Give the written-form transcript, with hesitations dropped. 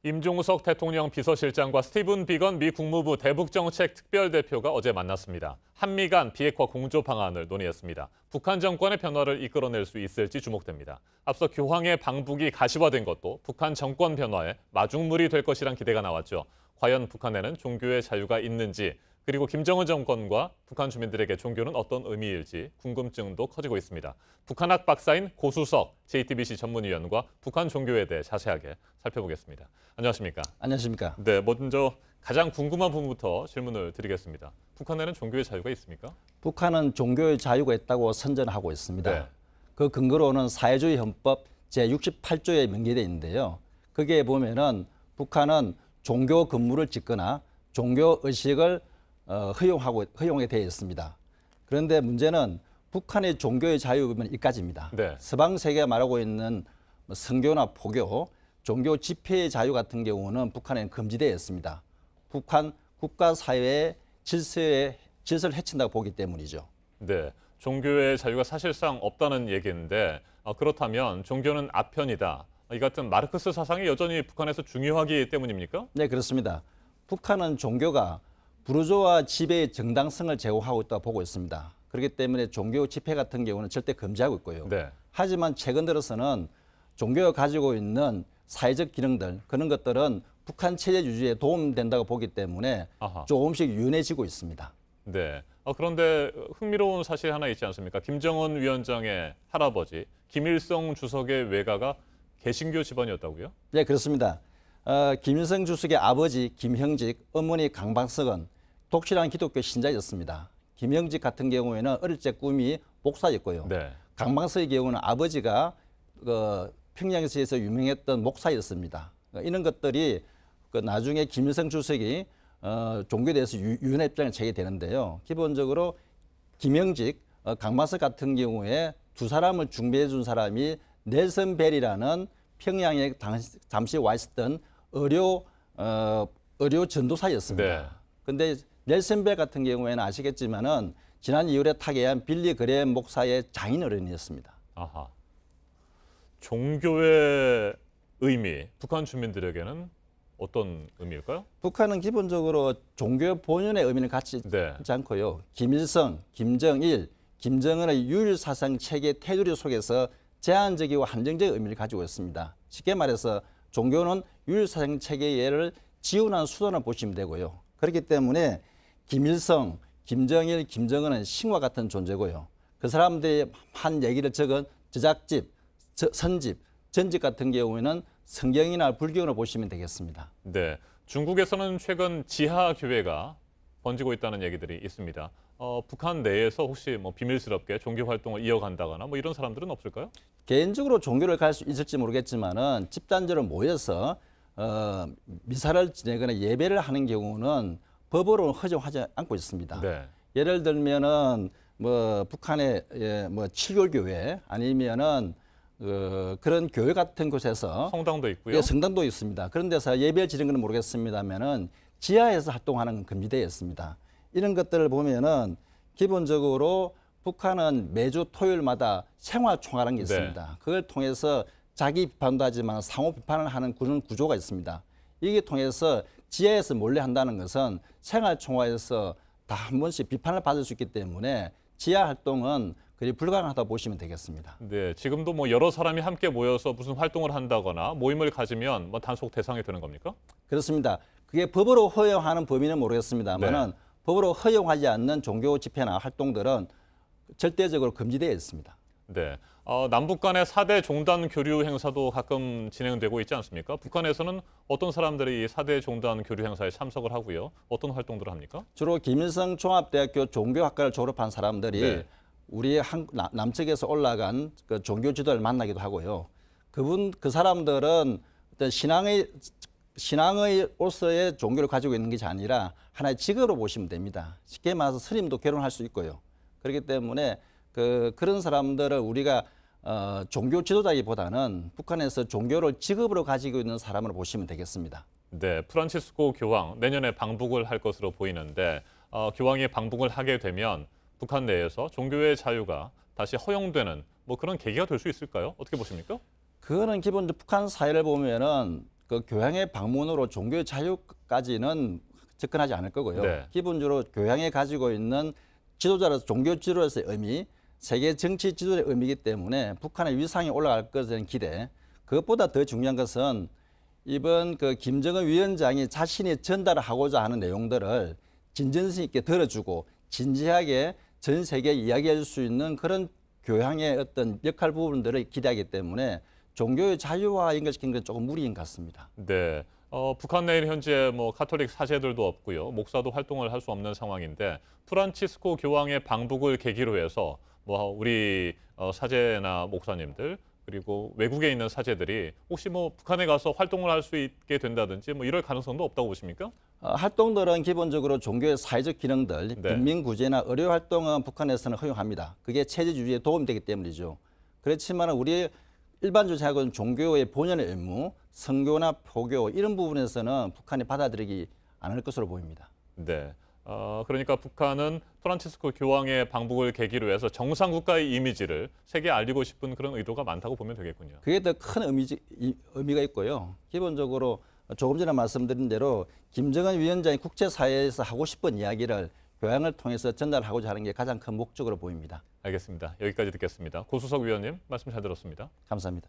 임종석 대통령 비서실장과 스티븐 비건 미 국무부 대북정책 특별대표가 어제 만났습니다. 한미 간 비핵화 공조 방안을 논의했습니다. 북한 정권의 변화를 이끌어낼 수 있을지 주목됩니다. 앞서 교황의 방북이 가시화된 것도 북한 정권 변화에 마중물이 될 것이란 기대가 나왔죠. 과연 북한에는 종교의 자유가 있는지, 그리고 김정은 정권과 북한 주민들에게 종교는 어떤 의미일지 궁금증도 커지고 있습니다. 북한학 박사인 고수석 JTBC 전문위원과 북한 종교에 대해 자세하게 살펴보겠습니다. 안녕하십니까? 안녕하십니까? 네, 먼저 가장 궁금한 부분부터 질문을 드리겠습니다. 북한에는 종교의 자유가 있습니까? 북한은 종교의 자유가 있다고 선전하고 있습니다. 네. 그 근거로는 사회주의 헌법 제68조에 명기되어 있는데요. 거기에 보면은 북한은 종교 근무를 짓거나 종교 의식을 허용에 되어 있습니다. 그런데 문제는 북한의 종교의 자유는 이까지입니다. 네. 서방 세계가 말하고 있는 선교나 포교, 종교 집회의 자유 같은 경우는 북한에는 금지되어 있습니다. 북한 국가 사회의 질서를 해친다고 보기 때문이죠. 네, 종교의 자유가 사실상 없다는 얘기인데 그렇다면 종교는 아편이다. 이 같은 마르크스 사상이 여전히 북한에서 중요하기 때문입니까? 네, 그렇습니다. 북한은 종교가 부르주아 지배의 정당성을 제고하고 있다고 보고 있습니다. 그렇기 때문에 종교 집회 같은 경우는 절대 금지하고 있고요. 네. 하지만 최근 들어서는 종교가 가지고 있는 사회적 기능들, 그런 것들은 북한 체제 유지에 도움된다고 보기 때문에 아하. 조금씩 유연해지고 있습니다. 네. 그런데 흥미로운 사실 하나 있지 않습니까? 김정은 위원장의 할아버지 김일성 주석의 외가가 개신교 집안이었다고요? 네, 그렇습니다. 김일성 주석의 아버지 김형직, 어머니 강박석은 독실한 기독교 신자였습니다. 김형직 같은 경우에는 어릴 적 꿈이 목사였고요. 네. 강박석의 경우는 아버지가 평양시에서 유명했던 목사였습니다. 이런 것들이 나중에 김일성 주석이 종교에 대해서 유연한 입장을 제게 되는데요. 기본적으로 김형직, 강박석 같은 경우에 두 사람을 중매해 준 사람이 넬슨 벨이라는 평양에 잠시 와 있었던 의료 전도사였습니다. 그런데 넬슨 벨 같은 경우에는 아시겠지만은 지난 2월에 타계한 빌리 그레엄 목사의 장인 어른이었습니다. 아하. 종교의 의미, 북한 주민들에게는 어떤 의미일까요? 북한은 기본적으로 종교 본연의 의미는 갖지 않고요. 김일성, 김정일, 김정은의 유일 사상 체계 테두리 속에서 제한적이고 한정적 의미를 가지고 있습니다. 쉽게 말해서 종교는 유일 사상 체계를 지원하는 수단을 보시면 되고요. 그렇기 때문에 김일성, 김정일, 김정은은 신과 같은 존재고요. 그 사람들이 한 얘기를 적은 저작집, 선집, 전집 같은 경우에는 성경이나 불경으로 보시면 되겠습니다. 네, 중국에서는 최근 지하 교회가 번지고 있다는 얘기들이 있습니다. 북한 내에서 혹시 비밀스럽게 종교 활동을 이어간다거나 이런 사람들은 없을까요? 개인적으로 종교를 갈 수 있을지 모르겠지만은 집단적으로 모여서 미사를 지내거나 예배를 하는 경우는 법으로 허용하지 않고 있습니다. 네. 예를 들면은 북한의 칠교교회 아니면은 그런 교회 같은 곳에서 성당도 있고요. 예, 성당도 있습니다. 그런 데서 예배를 지는 건 모르겠습니다만은 지하에서 활동하는 건 금지되어 있습니다. 이런 것들을 보면은 기본적으로 북한은 매주 토요일마다 생활총회라는 게 있습니다. 네. 그걸 통해서 자기 비판도 하지만 상호 비판을 하는 그런 구조가 있습니다. 이게 통해서 지하에서 몰래 한다는 것은 생활총회에서 다 한 번씩 비판을 받을 수 있기 때문에 지하 활동은 그리 불가능하다고 보시면 되겠습니다. 네, 지금도 여러 사람이 함께 모여서 무슨 활동을 한다거나 모임을 가지면 단속 대상이 되는 겁니까? 그렇습니다. 그게 법으로 허용하는 범위는 모르겠습니다만은 네. 법으로 허용하지 않는 종교 집회나 활동들은 절대적으로 금지되어 있습니다. 네, 남북 간의 4대 종단 교류 행사도 가끔 진행되고 있지 않습니까? 북한에서는 어떤 사람들이 이 4대 종단 교류 행사에 참석을 하고요. 어떤 활동들을 합니까? 주로 김일성 종합대학교 종교학과를 졸업한 사람들이 네. 우리 남측에서 올라간 그 종교 지도를 만나기도 하고요. 그 사람들은 어떤 신앙의로서의 종교를 가지고 있는 것이 아니라 하나의 직업으로 보시면 됩니다. 쉽게 말해서 스님도 결혼할 수 있고요. 그렇기 때문에 그런 사람들을 우리가 종교 지도자기보다는 북한에서 종교를 직업으로 가지고 있는 사람으로 보시면 되겠습니다. 네, 프란치스코 교황 내년에 방북을 할 것으로 보이는데 교황이 방북을 하게 되면 북한 내에서 종교의 자유가 다시 허용되는 그런 계기가 될 수 있을까요? 어떻게 보십니까? 그거는 기본적으로 북한 사회를 보면은 그 교양의 방문으로 종교의 자유까지는 접근하지 않을 거고요. 네. 기본적으로 교양에 가지고 있는 지도자로서 종교 지도자로서의 의미, 세계 정치 지도자의 의미이기 때문에 북한의 위상이 올라갈 것에 기대. 그것보다 더 중요한 것은 이번 그 김정은 위원장이 자신이 전달하고자 하는 내용들을 진전성 있게 들어주고 진지하게 전 세계에 이야기할 수 있는 그런 교양의 어떤 역할 부분들을 기대하기 때문에 종교의 자유와 연결시키는 건 조금 무리인 것 같습니다. 네. 북한 내에 현재 뭐 카톨릭 사제들도 없고요. 목사도 활동을 할 수 없는 상황인데 프란치스코 교황의 방북을 계기로 해서 뭐 우리 사제나 목사님들 그리고 외국에 있는 사제들이 혹시 뭐 북한에 가서 활동을 할 수 있게 된다든지 뭐 이럴 가능성도 없다고 보십니까? 활동들은 기본적으로 종교의 사회적 기능들, 네. 빈민구제나 의료 활동은 북한에서는 허용합니다. 그게 체제 유지에 도움이 되기 때문이죠. 그렇지만 우리 일반적으로 생각하는 종교의 본연의 의무, 선교나 포교 이런 부분에서는 북한이 받아들이기 않을 것으로 보입니다. 네. 그러니까 북한은 프란치스코 교황의 방북을 계기로 해서 정상 국가의 이미지를 세계에 알리고 싶은 그런 의도가 많다고 보면 되겠군요. 그게 더 큰 의미가 있고요. 기본적으로 조금 전에 말씀드린 대로 김정은 위원장이 국제사회에서 하고 싶은 이야기를 교양을 통해서 전달하고자 하는 게 가장 큰 목적으로 보입니다. 알겠습니다. 여기까지 듣겠습니다. 고수석 위원님 말씀 잘 들었습니다. 감사합니다.